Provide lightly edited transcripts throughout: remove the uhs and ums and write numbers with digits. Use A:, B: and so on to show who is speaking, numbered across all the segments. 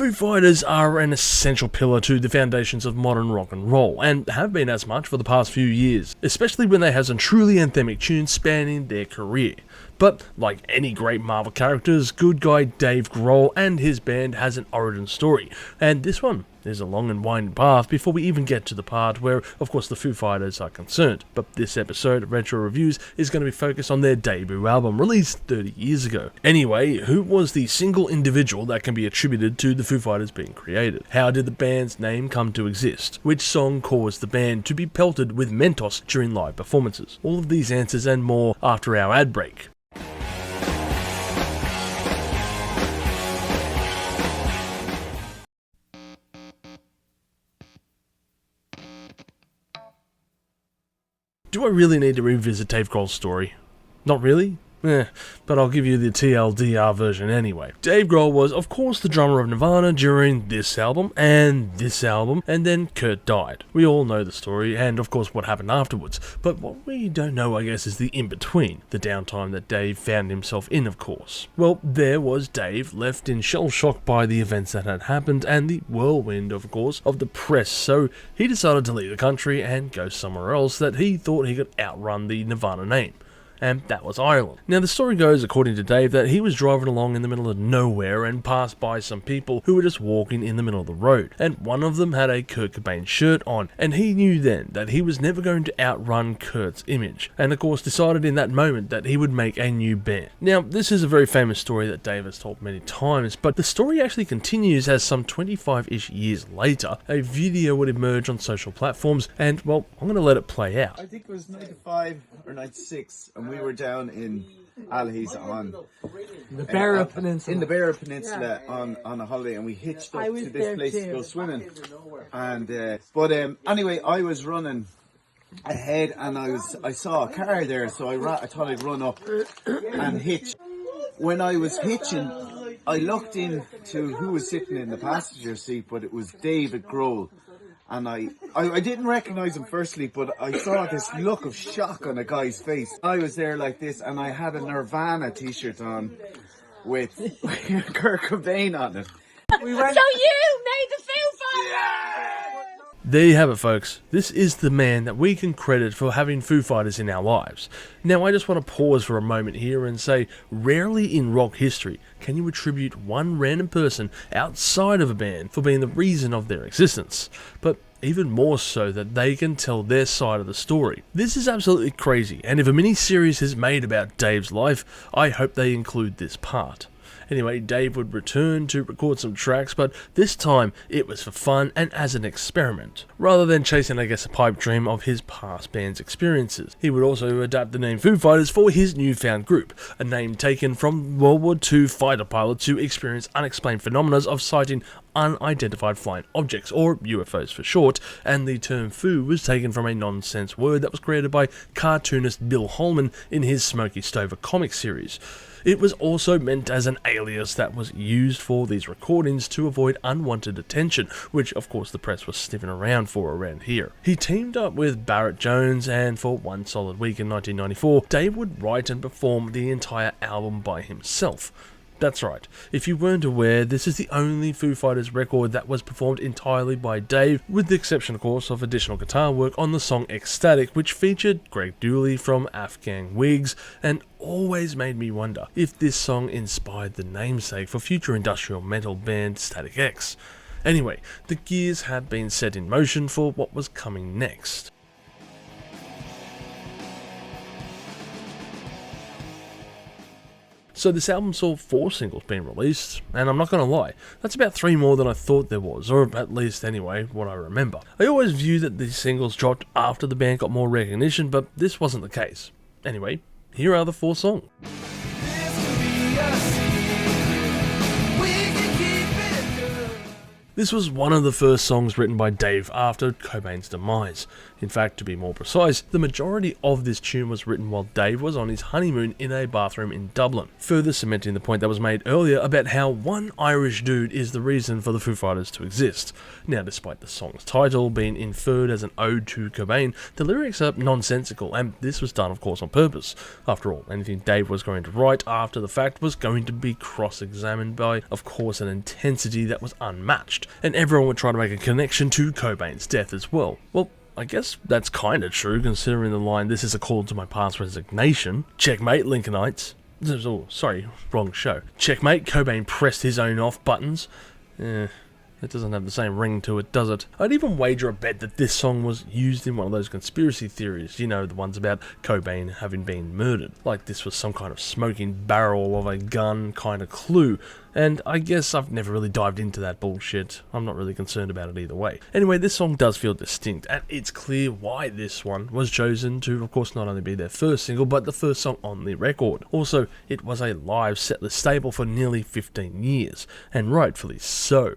A: Foo Fighters are an essential pillar to the foundations of modern rock and roll, and have been as much for the past few years, especially when they have some truly anthemic tunes spanning their career. But, like any great Marvel characters, good guy Dave Grohl and his band has an origin story, and this one is a long and winding path before we even get to the part where, of course, the Foo Fighters are concerned. But this episode of Retro Reviews is going to be focused on their debut album, released 30 years ago. Anyway, who was the single individual that can be attributed to the Foo Fighters being created? How did the band's name come to exist? Which song caused the band to be pelted with Mentos during live performances? All of these answers and more after our ad break. Do I really need to revisit Dave Grohl's story? Not really? But I'll give you the TLDR version anyway. Dave Grohl was, of course, the drummer of Nirvana during this album, and then Kurt died. We all know the story, and of course what happened afterwards, but what we don't know, I guess, is the in-between, the downtime that Dave found himself in, of course. Well, there was Dave, left in shell-shock by the events that had happened, and the whirlwind, of course, of the press, so he decided to leave the country and go somewhere else that he thought he could outrun the Nirvana name. And that was Ireland. Now the story goes, according to Dave, that he was driving along in the middle of nowhere and passed by some people who were just walking in the middle of the road, and one of them had a Kurt Cobain shirt on, and he knew then that he was never going to outrun Kurt's image, and of course decided in that moment that he would make a new band. Now this is a very famous story that Dave has told many times, but the story actually continues as some 25-ish years later, a video would emerge on social platforms, and well, I'm going to let it play out.
B: I think it was 95 or 96, and we were down in Allies on
C: the Beara Peninsula.
B: In the Beara Peninsula on a holiday, and we hitched up to this place to go swimming. And anyway, I was running ahead, and I saw a car there, so I thought I'd run up and hitch. When I was hitching, I looked into who was sitting in the passenger seat, but it was David Grohl. And I didn't recognise him firstly, but I saw this look of shock on a guy's face. I was there like this, and I had a Nirvana t-shirt on with Kurt Cobain on it.
D: So you made the Foo Fighters!
A: There you have it, folks. This is the man that we can credit for having Foo Fighters in our lives. Now, I just want to pause for a moment here and say, rarely in rock history can you attribute one random person outside of a band for being the reason of their existence, but even more so that they can tell their side of the story. This is absolutely crazy, and if a mini-series is made about Dave's life, I hope they include this part. Anyway, Dave would return to record some tracks, but this time it was for fun and as an experiment, rather than chasing, I guess, a pipe dream of his past band's experiences. He would also adapt the name Foo Fighters for his newfound group, a name taken from World War II fighter pilots who experienced unexplained phenomena of sighting unidentified flying objects, or UFOs for short, and the term Foo was taken from a nonsense word that was created by cartoonist Bill Holman in his Smokey Stover comic series. It was also meant as an alias that was used for these recordings to avoid unwanted attention, which of course the press was sniffing around for around here. He teamed up with Barrett Jones, and for one solid week in 1994, Dave would write and perform the entire album by himself. That's right, if you weren't aware, this is the only Foo Fighters record that was performed entirely by Dave, with the exception of course of additional guitar work on the song Ecstatic, which featured Greg Dooley from Afghan Wigs, and always made me wonder if this song inspired the namesake for future industrial metal band Static X. Anyway, the gears had been set in motion for what was coming next. So this album saw 4 singles being released, and I'm not going to lie, that's about 3 more than I thought there was, or at least anyway, what I remember. I always viewed that these singles dropped after the band got more recognition, but this wasn't the case. Anyway, here are the 4 songs. This was one of the first songs written by Dave after Cobain's demise. In fact, to be more precise, the majority of this tune was written while Dave was on his honeymoon in a bathroom in Dublin, further cementing the point that was made earlier about how one Irish dude is the reason for the Foo Fighters to exist. Now, despite the song's title being inferred as an ode to Cobain, the lyrics are nonsensical, and this was done, of course, on purpose. After all, anything Dave was going to write after the fact was going to be cross-examined by, of course, an intensity that was unmatched, and everyone would try to make a connection to Cobain's death as well. Well, I guess that's kinda true, considering the line, "This is a call to my past resignation." Checkmate, Lincolnites. Oh, sorry, wrong show. Checkmate, Cobain pressed his own off buttons. It doesn't have the same ring to it, does it? I'd even wager a bet that this song was used in one of those conspiracy theories, you know, the ones about Cobain having been murdered. Like this was some kind of smoking barrel of a gun kind of clue. And I guess I've never really dived into that bullshit. I'm not really concerned about it either way. Anyway, this song does feel distinct, and it's clear why this one was chosen to, of course, not only be their first single, but the first song on the record. Also, it was a live setlist staple for nearly 15 years, and rightfully so.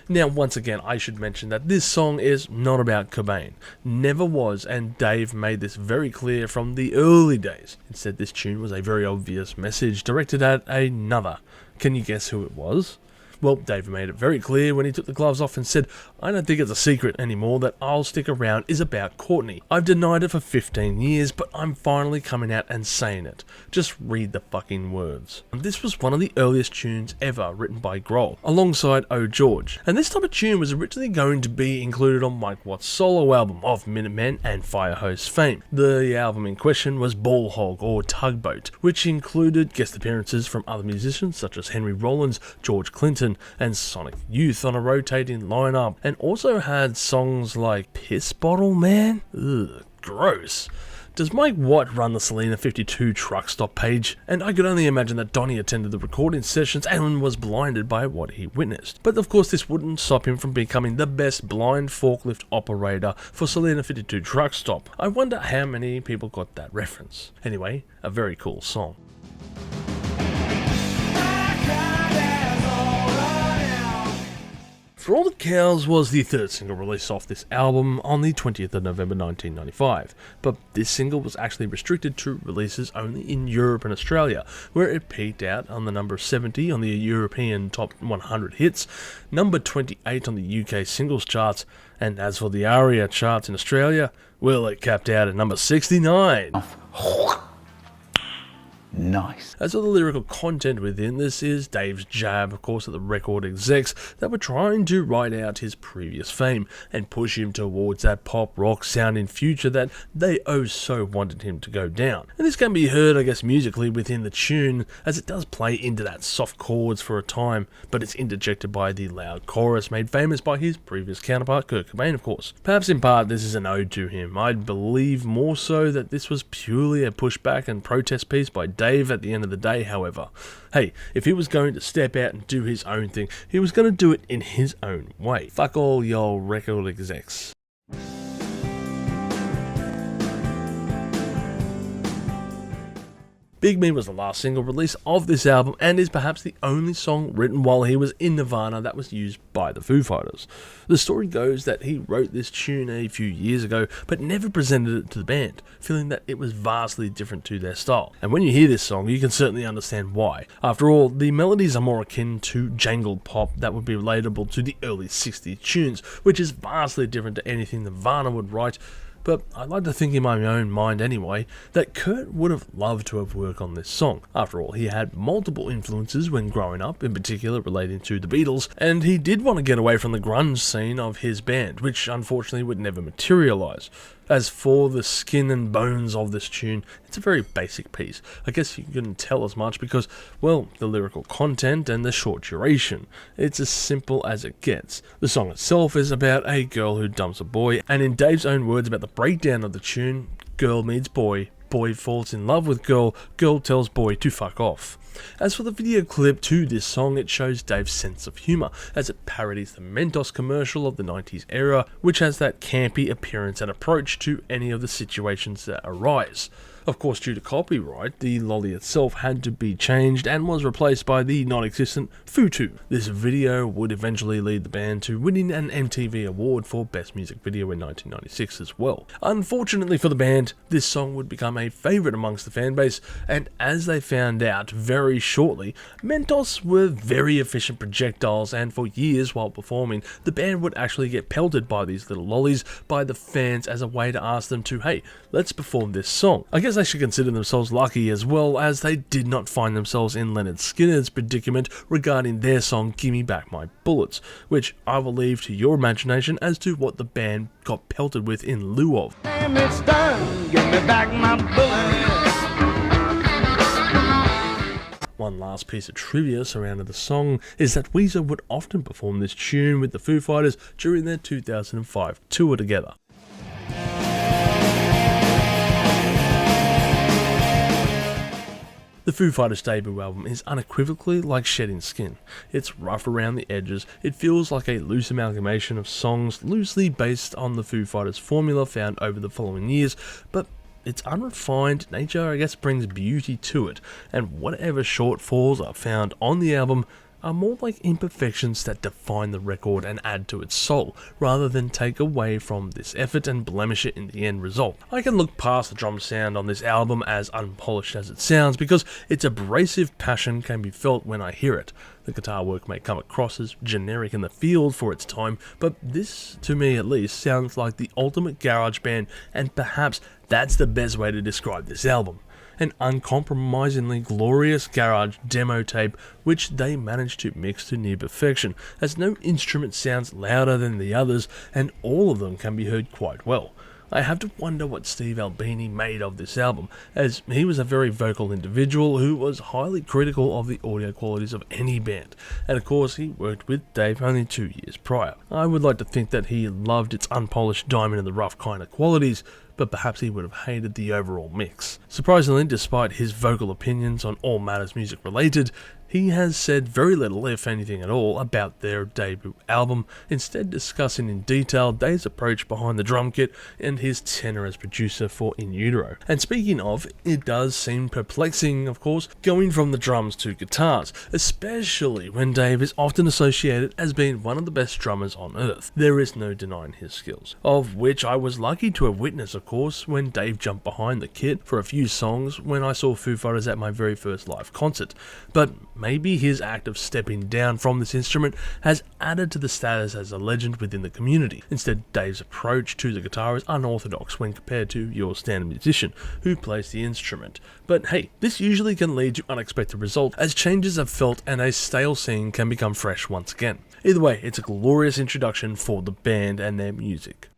A: Now, once again, I should mention that this song is not about Cobain. Never was, and Dave made this very clear from the early days. Instead, this tune was a very obvious message directed at another. Can you guess who it was? Well, Dave made it very clear when he took the gloves off and said, "I don't think it's a secret anymore that I'll Stick Around is about Courtney. I've denied it for 15 years, but I'm finally coming out and saying it. Just read the fucking words." And this was one of the earliest tunes ever written by Grohl, alongside Oh George. And this type of tune was originally going to be included on Mike Watt's solo album of Minutemen and Firehose fame. The album in question was Ball Hog or Tugboat, which included guest appearances from other musicians such as Henry Rollins, George Clinton, and Sonic Youth on a rotating lineup, and also had songs like Piss Bottle Man? Ugh, gross. Does Mike Watt run the Selena 52 truck stop page? And I could only imagine that Donnie attended the recording sessions and was blinded by what he witnessed. But of course this wouldn't stop him from becoming the best blind forklift operator for Selena 52 truck stop. I wonder how many people got that reference. Anyway, a very cool song. For All the Cows was the third single released off this album on the 20th of November 1995, but this single was actually restricted to releases only in Europe and Australia, where it peaked out on the number 70 on the European Top 100 hits, number 28 on the UK singles charts, and as for the ARIA charts in Australia, well, it capped out at number 69.
E: Nice.
A: As for the lyrical content within this is Dave's jab, of course, at the record execs that were trying to ride out his previous fame and push him towards that pop rock sounding future that they oh so wanted him to go down. And this can be heard, I guess, musically within the tune, as it does play into that soft chords for a time, but it's interjected by the loud chorus made famous by his previous counterpart, Kurt Cobain, of course. Perhaps in part this is an ode to him. I'd believe more so that this was purely a pushback and protest piece by Dave at the end of the day, however. Hey, if he was going to step out and do his own thing, he was going to do it in his own way. Fuck all y'all record execs. Big Me was the last single release of this album and is perhaps the only song written while he was in Nirvana that was used by the Foo Fighters. The story goes that he wrote this tune a few years ago but never presented it to the band, feeling that it was vastly different to their style. And when you hear this song, you can certainly understand why. After all, the melodies are more akin to jangled pop that would be relatable to the early 60s tunes, which is vastly different to anything Nirvana would write. But I'd like to think in my own mind anyway, that Kurt would have loved to have worked on this song. After all, he had multiple influences when growing up, in particular relating to the Beatles, and he did want to get away from the grunge scene of his band, which unfortunately would never materialise. As for the skin and bones of this tune, it's a very basic piece. I guess you couldn't tell as much because, well, the lyrical content and the short duration. It's as simple as it gets. The song itself is about a girl who dumps a boy, and in Dave's own words about the breakdown of the tune, girl meets boy, boy falls in love with girl, girl tells boy to fuck off. As for the video clip to this song, it shows Dave's sense of humour, as it parodies the Mentos commercial of the 90s era, which has that campy appearance and approach to any of the situations that arise. Of course, due to copyright, the lolly itself had to be changed and was replaced by the non-existent Futu. This video would eventually lead the band to winning an MTV award for Best Music Video in 1996 as well. Unfortunately for the band, this song would become a favourite amongst the fanbase, and as they found out very shortly, Mentos were very efficient projectiles, and for years while performing, the band would actually get pelted by these little lollies by the fans as a way to ask them to, hey, let's perform this song. I guess they should consider themselves lucky as well, as they did not find themselves in Leonard Skinner's predicament regarding their song Gimme Back My Bullets, which I will leave to your imagination as to what the band got pelted with in lieu of.
E: Damn, it's done. Give me back my bullets.
A: One last piece of trivia surrounding the song is that Weezer would often perform this tune with the Foo Fighters during their 2005 tour together. The Foo Fighters debut album is unequivocally like shedding skin. It's rough around the edges, it feels like a loose amalgamation of songs loosely based on the Foo Fighters formula found over the following years, but its unrefined nature, I guess, brings beauty to it, and whatever shortfalls are found on the album are more like imperfections that define the record and add to its soul, rather than take away from this effort and blemish it in the end result. I can look past the drum sound on this album, as unpolished as it sounds, because its abrasive passion can be felt when I hear it. The guitar work may come across as generic in the field for its time, but this, to me at least, sounds like the ultimate garage band, and perhaps that's the best way to describe this album. An uncompromisingly glorious garage demo tape which they managed to mix to near perfection, as no instrument sounds louder than the others and all of them can be heard quite well. I have to wonder what Steve Albini made of this album, as he was a very vocal individual who was highly critical of the audio qualities of any band, and of course he worked with Dave only 2 years prior. I would like to think that he loved its unpolished diamond in the rough kind of qualities, but perhaps he would have hated the overall mix. Surprisingly, despite his vocal opinions on all matters music related, he has said very little, if anything at all, about their debut album, instead discussing in detail Dave's approach behind the drum kit and his tenor as producer for In Utero. And speaking of, it does seem perplexing, of course, going from the drums to guitars, especially when Dave is often associated as being one of the best drummers on earth. There is no denying his skills, of which I was lucky to have witnessed, of course, when Dave jumped behind the kit for a few songs when I saw Foo Fighters at my very first live concert. But maybe his act of stepping down from this instrument has added to the status as a legend within the community. Instead, Dave's approach to the guitar is unorthodox when compared to your standard musician who plays the instrument. But hey, this usually can lead to unexpected results, as changes are felt and a stale scene can become fresh once again. Either way, it's a glorious introduction for the band and their music.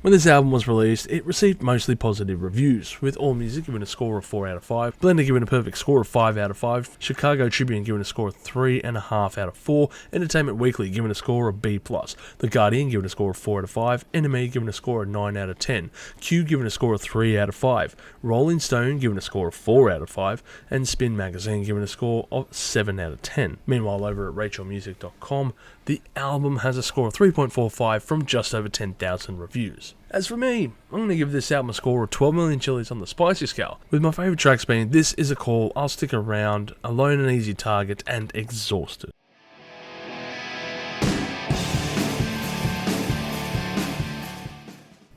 A: When this album was released, it received mostly positive reviews, with AllMusic giving a score of 4 out of 5, Blender giving a perfect score of 5 out of 5, Chicago Tribune giving a score of 3.5 out of 4, Entertainment Weekly giving a score of B+, The Guardian giving a score of 4 out of 5, NME giving a score of 9 out of 10, Q giving a score of 3 out of 5, Rolling Stone giving a score of 4 out of 5, and Spin Magazine giving a score of 7 out of 10. Meanwhile, over at RachelMusic.com, the album has a score of 3.45 from just over 10,000 reviews. As for me, I'm going to give this album a score of 12 million chilies on the spicy scale, with my favourite tracks being This Is a Call, I'll Stick Around, Alone and Easy Target, and Exhausted.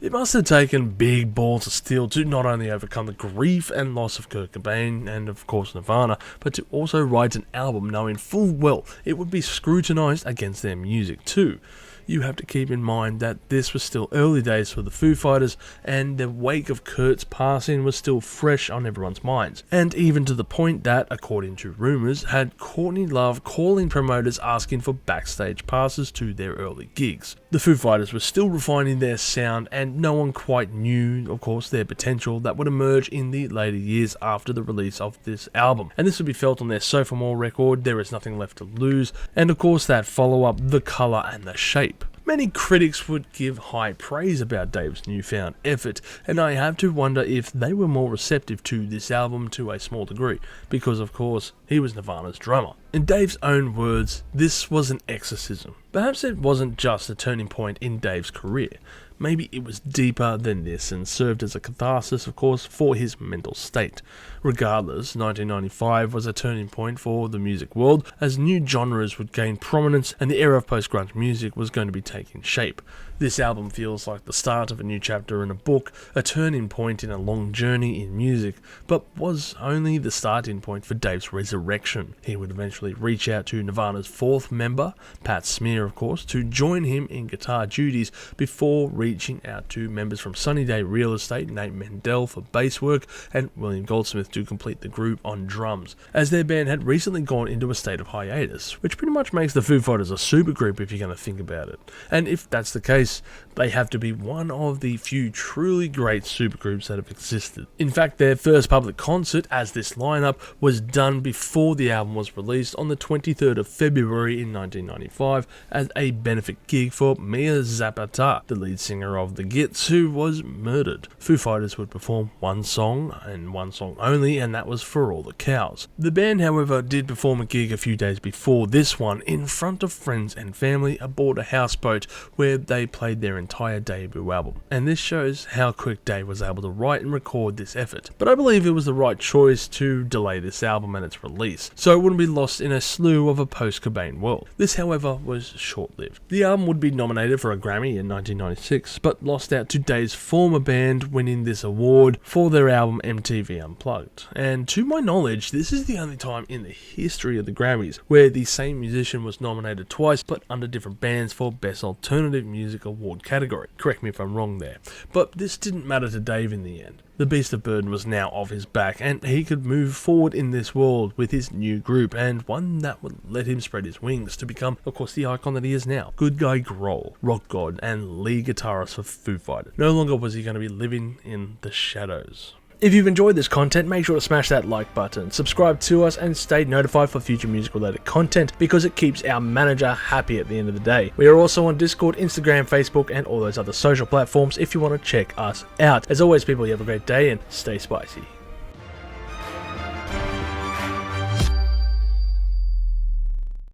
A: It must have taken big balls of steel to not only overcome the grief and loss of Kurt Cobain and of course Nirvana, but to also write an album knowing full well it would be scrutinised against their music too. You have to keep in mind that this was still early days for the Foo Fighters, and the wake of Kurt's passing was still fresh on everyone's minds, and even to the point that, according to rumours, had Courtney Love calling promoters asking for backstage passes to their early gigs. The Foo Fighters were still refining their sound, and no one quite knew, of course, their potential that would emerge in the later years after the release of this album, and this would be felt on their sophomore record, There Is Nothing Left to Lose, and of course that follow-up, The Colour and the Shape. Many critics would give high praise about Dave's newfound effort, and I have to wonder if they were more receptive to this album to a small degree, because of course he was Nirvana's drummer. In Dave's own words, this was an exorcism. Perhaps it wasn't just a turning point in Dave's career. Maybe it was deeper than this and served as a catharsis, of course, for his mental state. Regardless, 1995 was a turning point for the music world as new genres would gain prominence and the era of post-grunge music was going to be taking shape. This album feels like the start of a new chapter in a book, a turning point in a long journey in music, but was only the starting point for Dave's resurrection. He would eventually reach out to Nirvana's fourth member, Pat Smear of course, to join him in guitar duties before reaching out to members from Sunny Day Real Estate, Nate Mendel for bass work, and William Goldsmith to complete the group on drums, as their band had recently gone into a state of hiatus, which pretty much makes the Foo Fighters a supergroup if you're going to think about it. And if that's the case, they have to be one of the few truly great supergroups that have existed. In fact, their first public concert as this lineup was done before the album was released on the 23rd of February in 1995 as a benefit gig for Mia Zapata, the lead singer of the Gits, who was murdered. Foo Fighters would perform one song and one song only, and that was For All the Cows. The band, however, did perform a gig a few days before this one in front of friends and family aboard a houseboat where they played their entire debut album, and this shows how quick Dave was able to write and record this effort. But I believe it was the right choice to delay this album and its release, so it wouldn't be lost in a slew of a post-Cobain world. This, however, was short-lived. The album would be nominated for a Grammy in 1996, but lost out to Dave's former band winning this award for their album MTV Unplugged. And to my knowledge, this is the only time in the history of the Grammys where the same musician was nominated twice, but under different bands for Best Alternative Music Award category. Correct me if I'm wrong there. But this didn't matter to Dave in the end. The beast of burden was now off his back, and he could move forward in this world with his new group, and one that would let him spread his wings to become, of course, the icon that he is now. Good Guy Grohl, rock god and lead guitarist for Foo Fighters. No longer was he going to be living in the shadows. If you've enjoyed this content, make sure to smash that like button, subscribe to us, and stay notified for future music related content because it keeps our manager happy at the end of the day. We are also on Discord, Instagram, Facebook, and all those other social platforms if you want to check us out. As always, people, you have a great day and stay spicy.